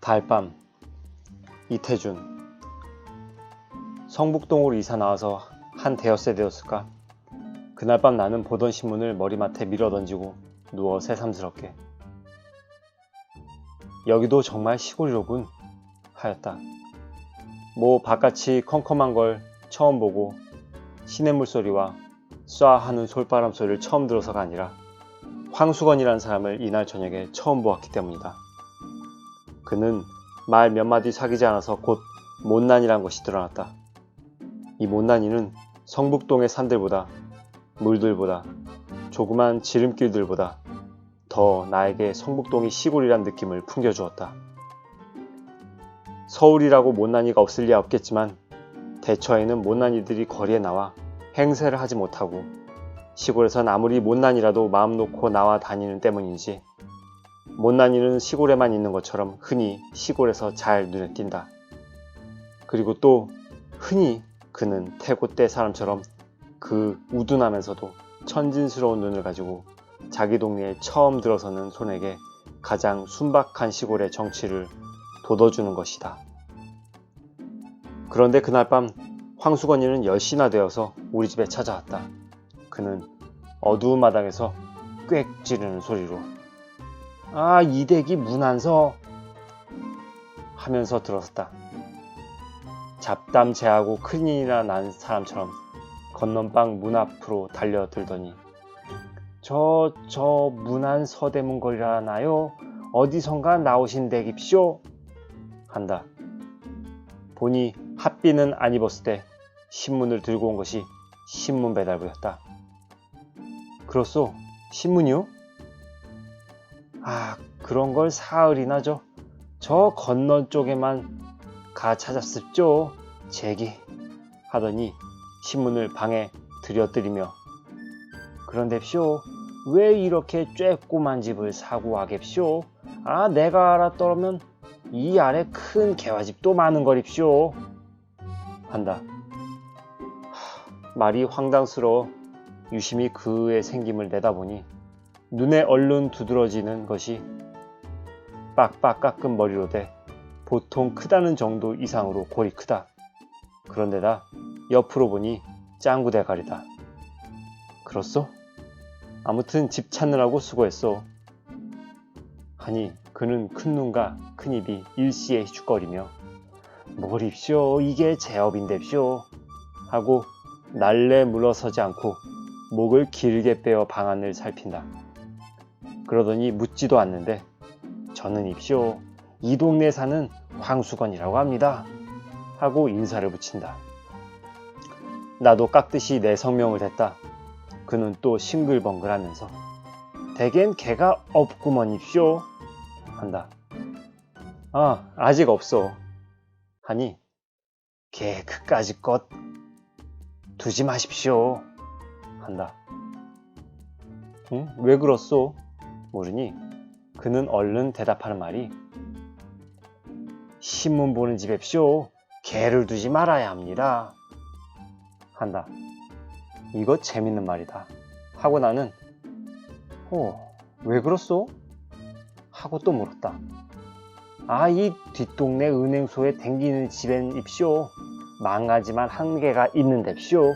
달밤. 이태준. 성북동으로 이사 나와서 한 대여세 되었을까. 그날 밤 나는 보던 신문을 머리맡에 밀어던지고 누워 새삼스럽게 여기도 정말 시골이로군 하였다. 뭐 바깥이 컴컴한 걸 처음 보고 시냇물 소리와 쏴 하는 솔바람 소리를 처음 들어서가 아니라 황수건이라는 사람을 이날 저녁에 처음 보았기 때문이다. 그는 말 몇 마디 사귀지 않아서 곧 못난이란 것이 드러났다. 이 못난이는 성북동의 산들보다 물들보다 조그만 지름길들보다 더 나에게 성북동이 시골이란 느낌을 풍겨주었다. 서울이라고 못난이가 없을 리야 없겠지만 대처에는 못난이들이 거리에 나와 행세를 하지 못하고 시골에선 아무리 못난이라도 마음 놓고 나와 다니는 때문인지 못난이는 시골에만 있는 것처럼 흔히 시골에서 잘 눈에 띈다. 그리고 또 흔히 그는 태고때 사람처럼 그 우둔하면서도 천진스러운 눈을 가지고 자기 동네에 처음 들어서는 손에게 가장 순박한 시골의 정치를 돋워주는 것이다. 그런데 그날 밤 황수건이는 10시나 되어서 우리 집에 찾아왔다. 그는 어두운 마당에서 꽥 지르는 소리로 아, 이댁이 문 안 서 하면서 들어섰다. 잡담 제하고 큰일이나 난 사람처럼 건넌방 문 앞으로 달려들더니 저 문 안 서대문 거리라나요? 어디선가 나오신 댁입쇼? 한다. 보니 핫비는 안 입었을 때 신문을 들고 온 것이 신문 배달부였다. 그렇소? 신문이요? 아, 그런 걸 사흘이나 저 건넌 쪽에만 가 찾았습죠. 제기 하더니 신문을 방에 들여뜨리며 그런데쇼 왜 이렇게 쬐꼬만 집을 사고 와겠쇼? 아, 내가 알았더라면 이 아래 큰 개화집도 많은 거립쇼 한다. 말이 황당스러워 유심히 그의 생김을 내다보니 눈에 얼른 두드러지는 것이 빡빡 깎은 머리로 돼 보통 크다는 정도 이상으로 골이 크다. 그런데다 옆으로 보니 짱구 대가리다. 그렇소? 아무튼 집 찾느라고 수고했소. 하니 그는 큰 눈과 큰 입이 일시에 휘죽거리며 뭐립쇼 이게 제업인데쇼 하고 날래 물러서지 않고 목을 길게 빼어 방안을 살핀다. 그러더니 묻지도 않는데 저는 입쇼 이 동네 사는 황수건이라고 합니다 하고 인사를 붙인다. 나도 깍듯이 내 성명을 댔다. 그는 또 싱글벙글하면서 대겐 개가 없구먼 입쇼 한다. 아, 아직 없소 하니 개 그까짓 것 두지 마십시오 한다. 응? 왜 그렇소? 모르니 그는 얼른 대답하는 말이 신문 보는 집앱쇼 개를 두지 말아야 합니다 한다. 이거 재밌는 말이다 하고 나는 왜 그렇소? 하고 또 물었다. 아, 이 뒷동네 은행소에 댕기는 집엔 입쇼 망가지만 한 개가 있는데쇼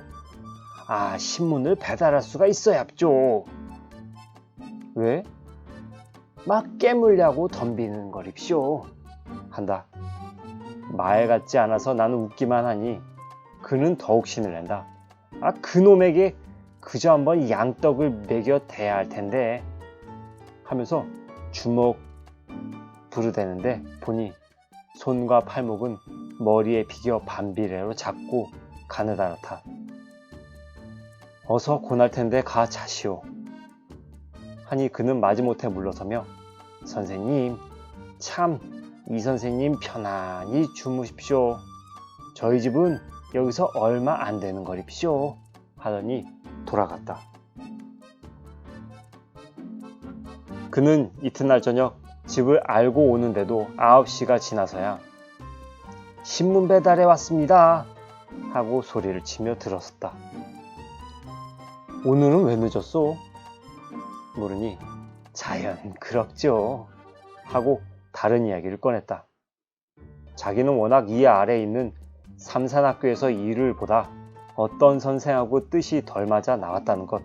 아, 신문을 배달할 수가 있어야 합죠. 왜? 막 깨물려고 덤비는 거립쇼 한다. 말 같지 않아서 나는 웃기만 하니 그는 더욱 신을 낸다. 아, 그놈에게 그저 한번 양떡을 먹여 대야 할 텐데 하면서 주먹 부르대는데 보니 손과 팔목은 머리에 비겨 반비례로 작고 가느다랗다. 어서 고날 텐데 가 자시오 하니 그는 마지못해 물러서며 선생님 참 이 선생님 편안히 주무십시오. 저희 집은 여기서 얼마 안 되는 거립쇼 하더니 돌아갔다. 그는 이튿날 저녁 집을 알고 오는데도 9시가 지나서야 신문 배달해 왔습니다 하고 소리를 치며 들어섰다. 오늘은 왜 늦었소? 모르니 자연 그렇죠 하고 다른 이야기를 꺼냈다. 자기는 워낙 이 아래에 있는 삼산학교에서 일을 보다 어떤 선생하고 뜻이 덜 맞아 나왔다는 것.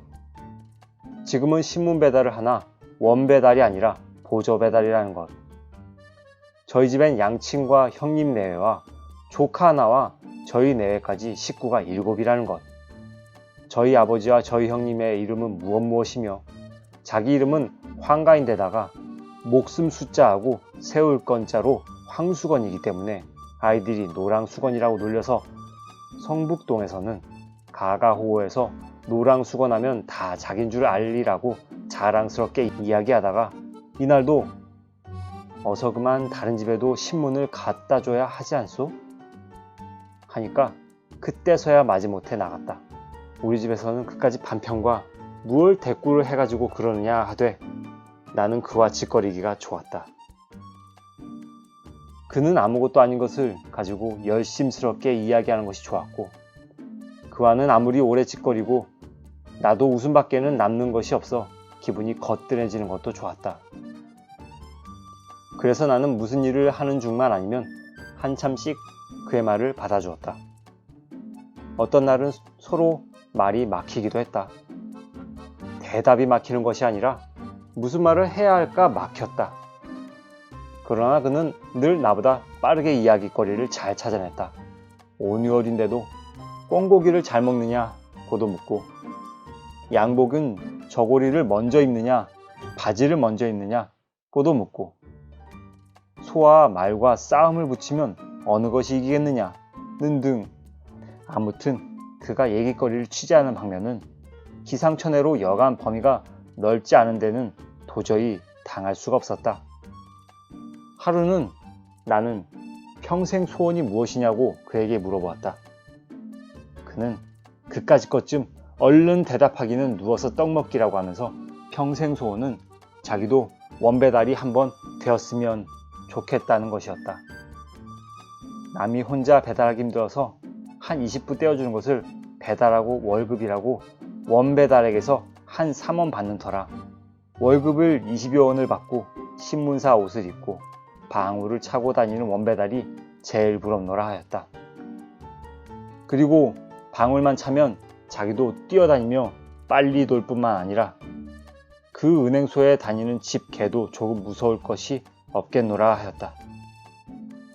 지금은 신문 배달을 하나 원 배달이 아니라 보조 배달이라는 것. 저희 집엔 양친과 형님 내외와 조카 하나와 저희 내외까지 식구가 7이라는 것. 저희 아버지와 저희 형님의 이름은 무엇이며 자기 이름은 황가인데다가 목숨 숫자하고 세울 건자로 황수건이기 때문에 아이들이 노랑수건이라고 놀려서 성북동에서는 가가호호에서 노랑수건하면 다 자긴 줄 알리라고 자랑스럽게 이야기하다가 이날도 어서 그만 다른 집에도 신문을 갖다 줘야 하지 않소? 하니까 그때서야 마지못해 나갔다. 우리 집에서는 그까지 반편과 무얼 대꾸를 해가지고 그러느냐 하되 나는 그와 짓거리기가 좋았다. 그는 아무것도 아닌 것을 가지고 열심스럽게 이야기하는 것이 좋았고 그와는 아무리 오래 짓거리고 나도 웃음밖에는 남는 것이 없어 기분이 거뜬해지는 것도 좋았다. 그래서 나는 무슨 일을 하는 중만 아니면 한참씩 그의 말을 받아주었다. 어떤 날은 서로 말이 막히기도 했다. 대답이 막히는 것이 아니라 무슨 말을 해야 할까 막혔다. 그러나 그는 늘 나보다 빠르게 이야기거리를 잘 찾아냈다. 5~6월인데도 꿩고기를 잘 먹느냐 고도 묻고 양복은 저고리를 먼저 입느냐 바지를 먼저 입느냐 고도 묻고 소와 말과 싸움을 붙이면 어느 것이 이기겠느냐 는 아무튼 그가 얘기거리를 취재하는 방면은 기상천외로 여간 범위가 넓지 않은 데는 도저히 당할 수가 없었다. 하루는 나는 평생 소원이 무엇이냐고 그에게 물어보았다. 그는 그까짓 것쯤 얼른 대답하기는 누워서 떡 먹기라고 하면서 평생 소원은 자기도 원배달이 한번 되었으면 좋겠다는 것이었다. 남이 혼자 배달하기 힘들어서 한 20부 떼어주는 것을 배달하고 월급이라고 원배달에게서 한 3원 받는 터라 월급을 20여 원을 받고 신문사 옷을 입고 방울을 차고 다니는 원배달이 제일 부럽노라 하였다. 그리고 방울만 차면 자기도 뛰어다니며 빨리 돌 뿐만 아니라 그 은행소에 다니는 집 개도 조금 무서울 것이 없겠노라 하였다.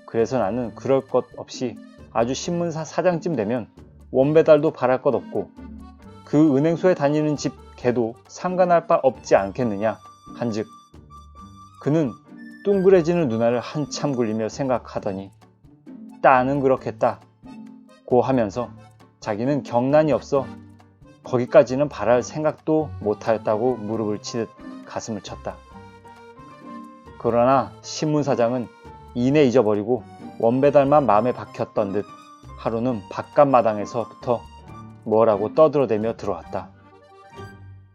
그래서 나는 그럴 것 없이 아주 신문사 사장쯤 되면 원배달도 바랄 것 없고 그 은행소에 다니는 집 개도 상관할 바 없지 않겠느냐 한즉 그는 둥그레지는 눈알을 한참 굴리며 생각하더니 따는 그렇겠다 고 하면서 자기는 경란이 없어 거기까지는 바랄 생각도 못하였다고 무릎을 치듯 가슴을 쳤다. 그러나 신문사장은 이내 잊어버리고 원배달만 마음에 박혔던 듯 하루는 바깥마당에서부터 뭐라고 떠들어대며 들어왔다.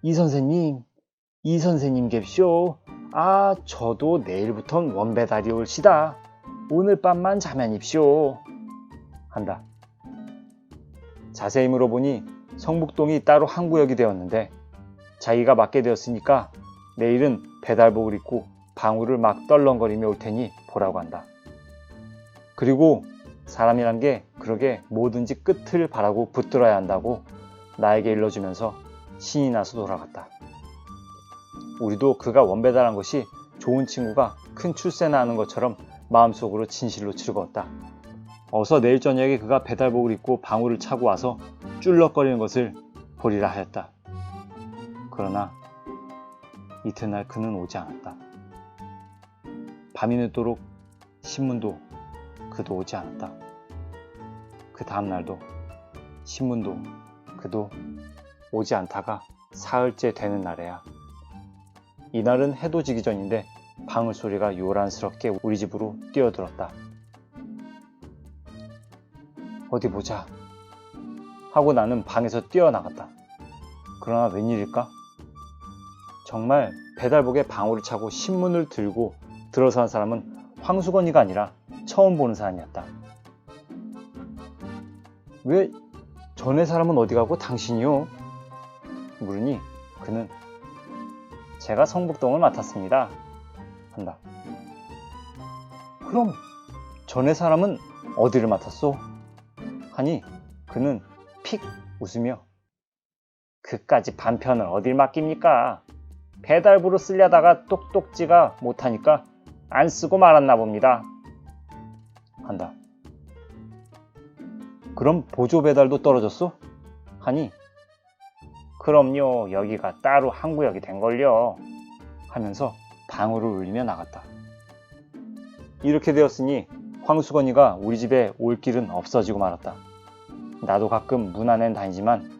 이 선생님 갭쇼. 아, 저도 내일부턴 원배달이 올시다. 오늘 밤만 자면 입쇼. 한다. 자세히 물어보니 성북동이 따로 한 구역이 되었는데 자기가 맡게 되었으니까 내일은 배달복을 입고 방울을 막 떨렁거리며 올 테니 보라고 한다. 그리고 사람이란 게 그러게 뭐든지 끝을 바라고 붙들어야 한다고 나에게 일러주면서 신이 나서 돌아갔다. 우리도 그가 원배달한 것이 좋은 친구가 큰 출세나 하는 것처럼 마음속으로 진실로 즐거웠다. 어서 내일 저녁에 그가 배달복을 입고 방울을 차고 와서 쭈럭거리는 것을 보리라 하였다. 그러나 이튿날 그는 오지 않았다. 밤이 늦도록 신문도 그도 오지 않았다. 그 다음날도 신문도 그도 오지 않다가 사흘째 되는 날에야 이날은 해도 지기 전인데 방울 소리가 요란스럽게 우리 집으로 뛰어들었다. 어디 보자 하고 나는 방에서 뛰어나갔다. 그러나 웬일일까? 정말 배달복에 방울을 차고 신문을 들고 들어선 사람은 황수건이가 아니라 처음 보는 사람이었다. 왜 전에 사람은 어디 가고 당신이요? 물으니 그는 제가 성북동을 맡았습니다 한다. 그럼 전에 사람은 어디를 맡았소? 하니 그는 픽 웃으며 그까지 반편을 어딜 맡깁니까? 배달부로 쓰려다가 똑똑지가 못하니까 안 쓰고 말았나 봅니다. 한다. 그럼 보조 배달도 떨어졌어? 하니 그럼요, 여기가 따로 한 구역이 된걸요. 하면서 방울을 울리며 나갔다. 이렇게 되었으니 황수건이가 우리 집에 올 길은 없어지고 말았다. 나도 가끔 문 안엔 다니지만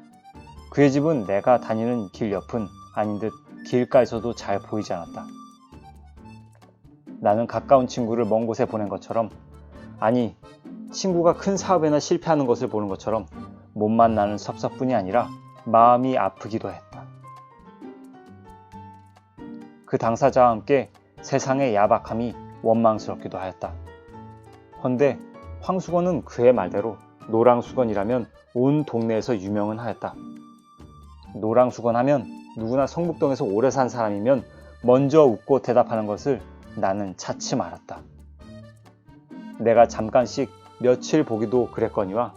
그의 집은 내가 다니는 길 옆은 아닌 듯 길가에서도 잘 보이지 않았다. 나는 가까운 친구를 먼 곳에 보낸 것처럼, 아니 친구가 큰 사업에나 실패하는 것을 보는 것처럼 몸만 나는 섭섭뿐이 아니라 마음이 아프기도 했다. 그 당사자와 함께 세상의 야박함이 원망스럽기도 하였다. 헌데 황수건은 그의 말대로 노랑수건이라면 온 동네에서 유명은 하였다. 노랑수건 하면 누구나 성북동에서 오래 산 사람이면 먼저 웃고 대답하는 것을 나는 차츰 알았다. 내가 잠깐씩 며칠 보기도 그랬거니와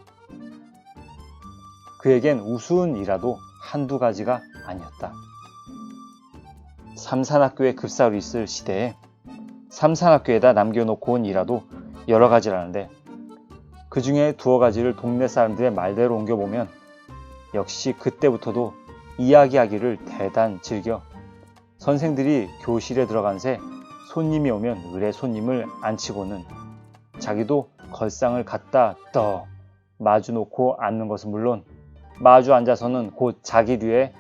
그에겐 우스운 일화도 한두 가지가 아니었다. 삼산학교에 급사로 있을 시대에 삼산학교에다 남겨놓고 온 일화도 여러 가지라는데 그 중에 두어 가지를 동네 사람들의 말대로 옮겨보면 역시 그때부터도 이야기하기를 대단 즐겨 선생들이 교실에 들어간 새 손님이 오면 의례 손님을 앉히고는 자기도 걸상을 갖다 떠 마주 놓고 앉는 것은 물론 마주 앉아서는 곧 자기 뒤에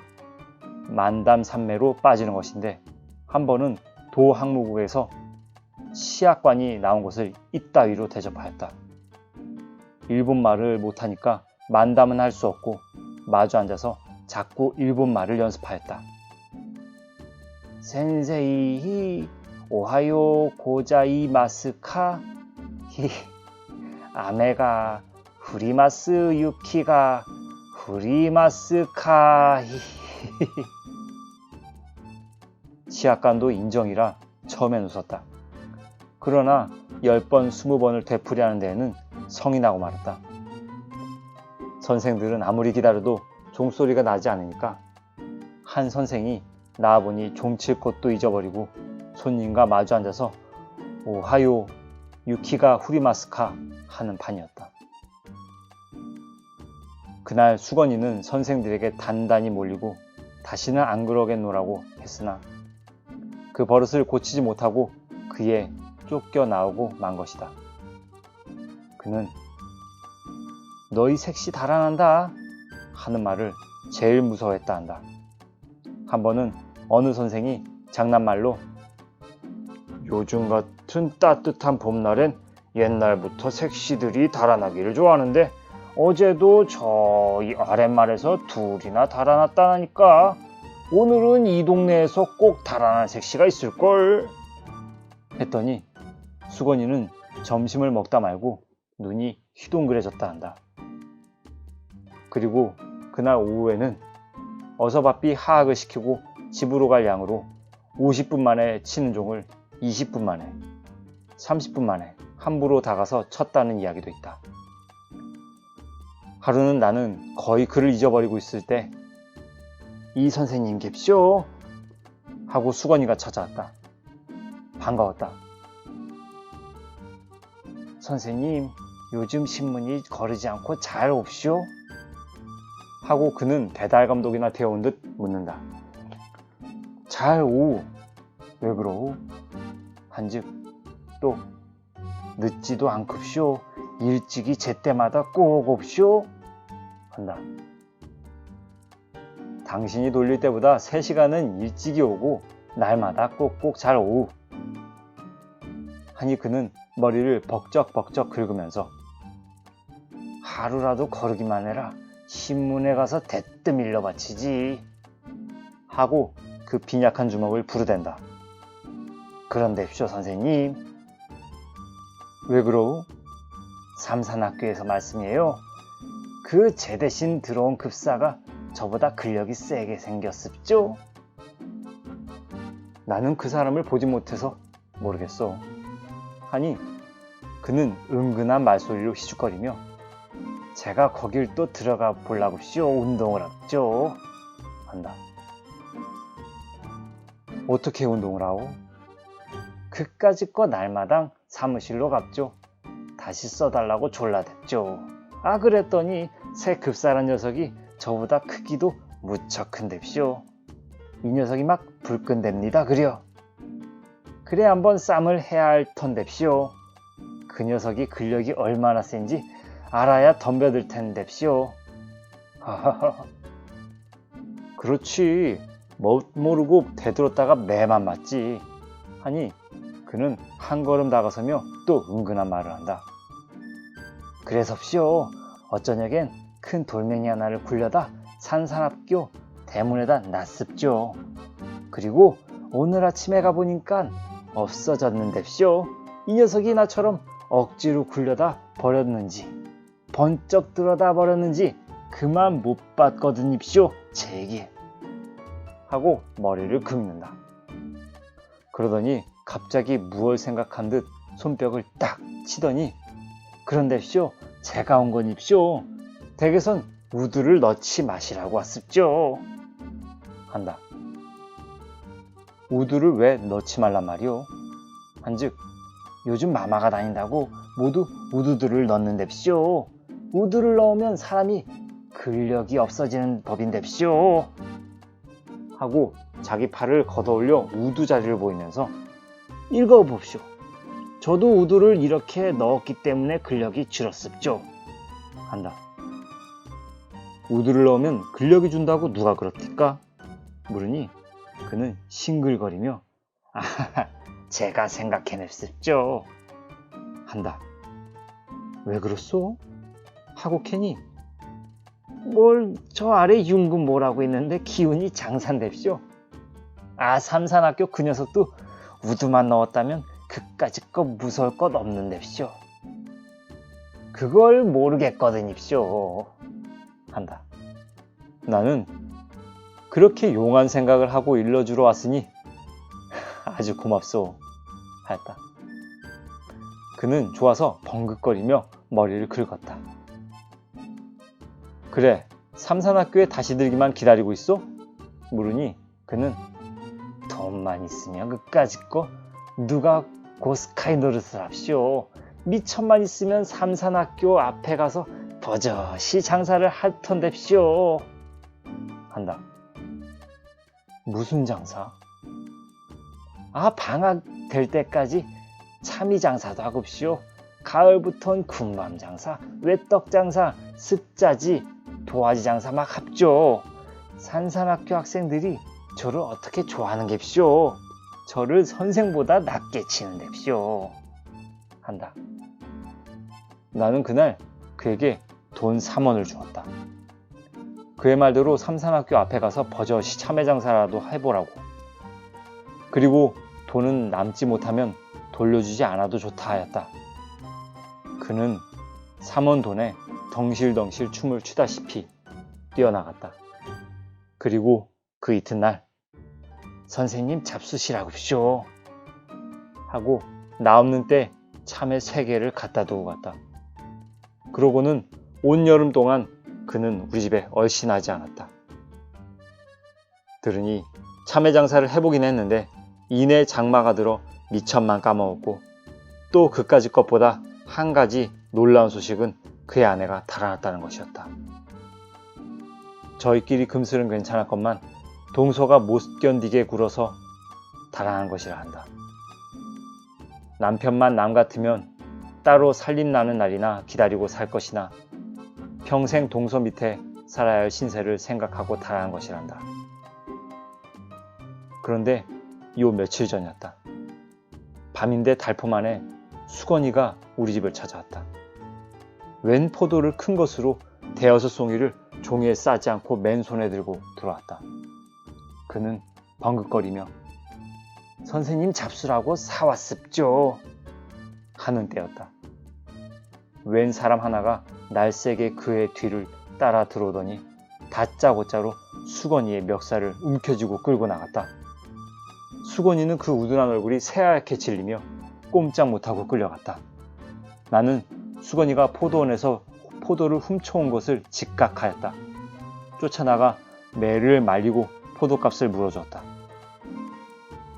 만담산매로 빠지는 것인데 한 번은 도학무국에서 시학관이 나온 것을 이따위로 대접하였다. 일본말을 못하니까 만담은 할 수 없고 마주 앉아서 자꾸 일본말을 연습하였다. 센세이 오하요 고자이마스카 히 아메가 후리마스 유키가 후리마스카 히 시학관도 인정이라 처음엔 웃었다. 그러나 10번 20번을 되풀이하는 데에는 성이 나고 말았다. 선생들은 아무리 기다려도 종소리가 나지 않으니까 한 선생이 나와보니 종칠 것도 잊어버리고 손님과 마주 앉아서 오하요 유키가 후리마스카 하는 판이었다. 그날 수건이는 선생들에게 단단히 몰리고 다시는 안 그러겠노라고 했으나 그 버릇을 고치지 못하고 그에 쫓겨나오고 만 것이다. 그는 너희 색시 달아난다 하는 말을 제일 무서워했다 한다. 한 번은 어느 선생이 장난말로 요즘 같은 따뜻한 봄날엔 옛날부터 색시들이 달아나기를 좋아하는데 어제도 저희 아랫말에서 둘이나 달아났다니까 오늘은 이 동네에서 꼭 달아난 색시가 있을걸 했더니 수건이는 점심을 먹다 말고 눈이 휘둥그레졌다 한다. 그리고 그날 오후에는 어서 바삐 하악을 시키고 집으로 갈 양으로 50분 만에 치는 종을 20분 만에 30분 만에 함부로 다가서 쳤다는 이야기도 있다. 하루는 나는 거의 그를 잊어버리고 있을 때 이 선생님 깁쇼 하고 수건이가 찾아왔다. 반가웠다. 선생님 요즘 신문이 거르지 않고 잘 옵쇼? 하고 그는 배달 감독이나 되어온 듯 묻는다. 잘 오. 왜 그러오? 한즉 또 늦지도 않급쇼. 일찍이 제때마다 꼭 옵쇼. 한다. 당신이 돌릴 때보다 3시간은 일찍이 오고 날마다 꼭꼭 잘 오우. 하니 그는 머리를 벅적벅적 긁으면서 하루라도 거르기만 해라. 신문에 가서 대뜸 일러바치지. 하고 그 빈약한 주먹을 부르댄다. 그런데쇼 선생님. 왜 그러우? 삼산학교에서 말씀이에요. 그 제 대신 들어온 급사가 저보다 근력이 세게 생겼습죠? 나는 그 사람을 보지 못해서 모르겠어. 하니 그는 은근한 말소리로 희죽거리며 제가 거길 또 들어가 볼라고쇼 운동을 합죠 한다. 어떻게 운동을 하오? 그까짓 거 날마당 사무실로 갑죠. 다시 써달라고 졸라댔죠. 아 그랬더니 새 급사란 녀석이 저보다 크기도 무척 큰뎁쇼. 이 녀석이 막 불끈댑니다 그려. 그래 한번 쌈을 해야 할 텐뎁쇼. 그 녀석이 근력이 얼마나 센지 알아야 덤벼들 텐뎁쇼. 그렇지 못 모르고 되들었다가 매만 맞지 하니 그는 한 걸음 다가서며 또 은근한 말을 한다. 그래서쇼 어쩌냐겐 큰 돌멩이 하나를 굴려다 산산학교 대문에다 놨습죠. 그리고 오늘 아침에 가보니까 없어졌는데쇼. 이 녀석이 나처럼 억지로 굴려다 버렸는지 번쩍 들어다 버렸는지 그만 못 봤거든입쇼 제게 하고 머리를 긁는다. 그러더니 갑자기 무얼 생각한 듯 손뼉을 딱 치더니 그런데쇼 제가 온 건입쇼. 댁에선 우두를 넣지 마시라고 왔습죠 한다. 우두를 왜 넣지 말란 말이오? 한즉 요즘 마마가 다닌다고 모두 우두들을 넣는뎁쇼. 우두를 넣으면 사람이 근력이 없어지는 법인뎁쇼 하고 자기 팔을 걷어올려 우두 자리를 보이면서 읽어봅쇼. 저도 우두를 이렇게 넣었기 때문에 근력이 줄었습죠 한다. 우두를 넣으면 근력이 준다고 누가 그럽니까? 물으니 그는 싱글거리며 아하하 제가 생각해냈습죠 한다. 왜 그렇소? 하고 캐니 뭘 저 아래 윤금 뭐라고 했는데 기운이 장산됩쇼. 아 삼산학교 그 녀석도 우두만 넣었다면 그까짓 거 무서울 것 없는데쇼. 그걸 모르겠거든입쇼 한다. 나는 그렇게 용한 생각을 하고 일러주러 왔으니 아주 고맙소 하였다. 그는 좋아서 벙긋거리며 머리를 긁었다. 그래 삼산학교에 다시 들기만 기다리고 있어? 물으니 그는 돈만 있으면 그까짓 거 누가 고스카이 노릇을 합쇼. 미천만 있으면 삼산학교 앞에 가서 버젓이 장사를 할 텐뎁쇼 한다. 무슨 장사? 아 방학 될 때까지 참이 장사도 하고쇼. 가을부턴 군밤 장사, 외떡 장사, 습자지, 도화지 장사 막 합죠. 산산학교 학생들이 저를 어떻게 좋아하는 갭쇼. 저를 선생보다 낮게 치는 갭쇼 한다. 나는 그날 그에게 돈 3원을 주었다. 그의 말대로 삼산학교 앞에 가서 버젓이 참외 장사라도 해보라고. 그리고 돈은 남지 못하면 돌려주지 않아도 좋다 하였다. 그는 3원 돈에 덩실덩실 춤을 추다시피 뛰어나갔다. 그리고 그 이튿날 선생님 잡수시라고쇼 하고 나 없는 때 참외 3개를 갖다 두고 갔다. 그러고는 온 여름 동안 그는 우리 집에 얼씬하지 않았다. 들으니 참외 장사를 해보긴 했는데 이내 장마가 들어 미천만 까먹었고 또 그까짓 것보다 한 가지 놀라운 소식은 그의 아내가 달아났다는 것이었다. 저희끼리 금슬은 괜찮았건만 동서가 못 견디게 굴어서 달아난 것이라 한다. 남편만 남 같으면 따로 살림 나는 날이나 기다리고 살 것이나 평생 동서 밑에 살아야 할 신세를 생각하고 달아난 것이란다. 그런데 요 며칠 전이었다. 밤인데 달포만에 수건이가 우리 집을 찾아왔다. 웬 포도를 큰 것으로 대여섯 송이를 종이에 싸지 않고 맨손에 들고 들어왔다. 그는 벙긋거리며 선생님 잡수라고 사왔습죠 하는 때였다. 웬 사람 하나가 날쌔게 그의 뒤를 따라 들어오더니 다짜고짜로 수건이의 멱살을 움켜쥐고 끌고 나갔다. 수건이는 그 우둔한 얼굴이 새하얗게 질리며 꼼짝 못하고 끌려갔다. 나는 수건이가 포도원에서 포도를 훔쳐온 것을 직각하였다. 쫓아나가 매를 말리고 포도값을 물어주었다.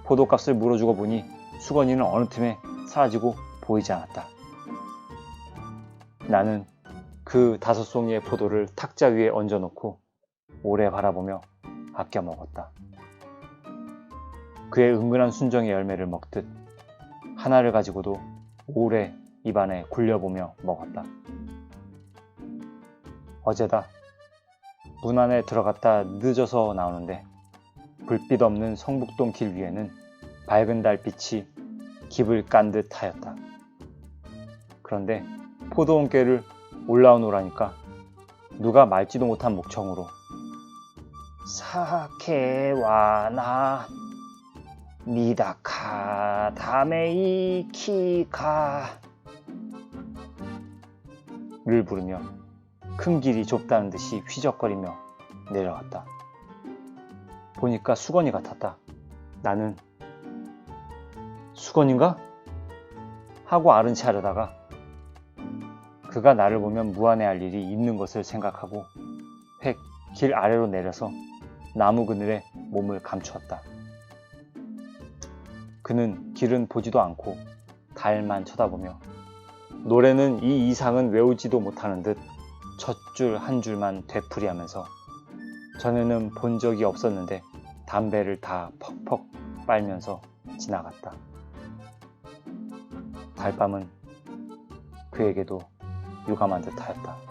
포도값을 물어주고 보니 수건이는 어느 틈에 사라지고 보이지 않았다. 나는 그 5송이의 포도를 탁자 위에 얹어놓고 오래 바라보며 아껴 먹었다. 그의 은근한 순정의 열매를 먹듯 하나를 가지고도 오래 입안에 굴려보며 먹었다. 어제다. 문 안에 들어갔다 늦어서 나오는데 불빛 없는 성북동 길 위에는 밝은 달빛이 깁을 깐 듯 하였다. 그런데 포도원길을 올라오노라니까 누가 말지도 못한 목청으로 사케와나 미다카 다메이키카 를 부르며 큰 길이 좁다는 듯이 휘적거리며 내려왔다. 보니까 수건이 같았다. 나는 수건인가? 하고 아른 채 하려다가 그가 나를 보면 무안해할 일이 있는 것을 생각하고 획 길 아래로 내려서 나무 그늘에 몸을 감추었다. 그는 길은 보지도 않고 달만 쳐다보며 노래는 이 이상은 외우지도 못하는 듯 첫 줄 한 줄만 되풀이하면서 전에는 본 적이 없었는데 담배를 다 퍽퍽 빨면서 지나갔다. 달밤은 그에게도 유감한 듯 하였다.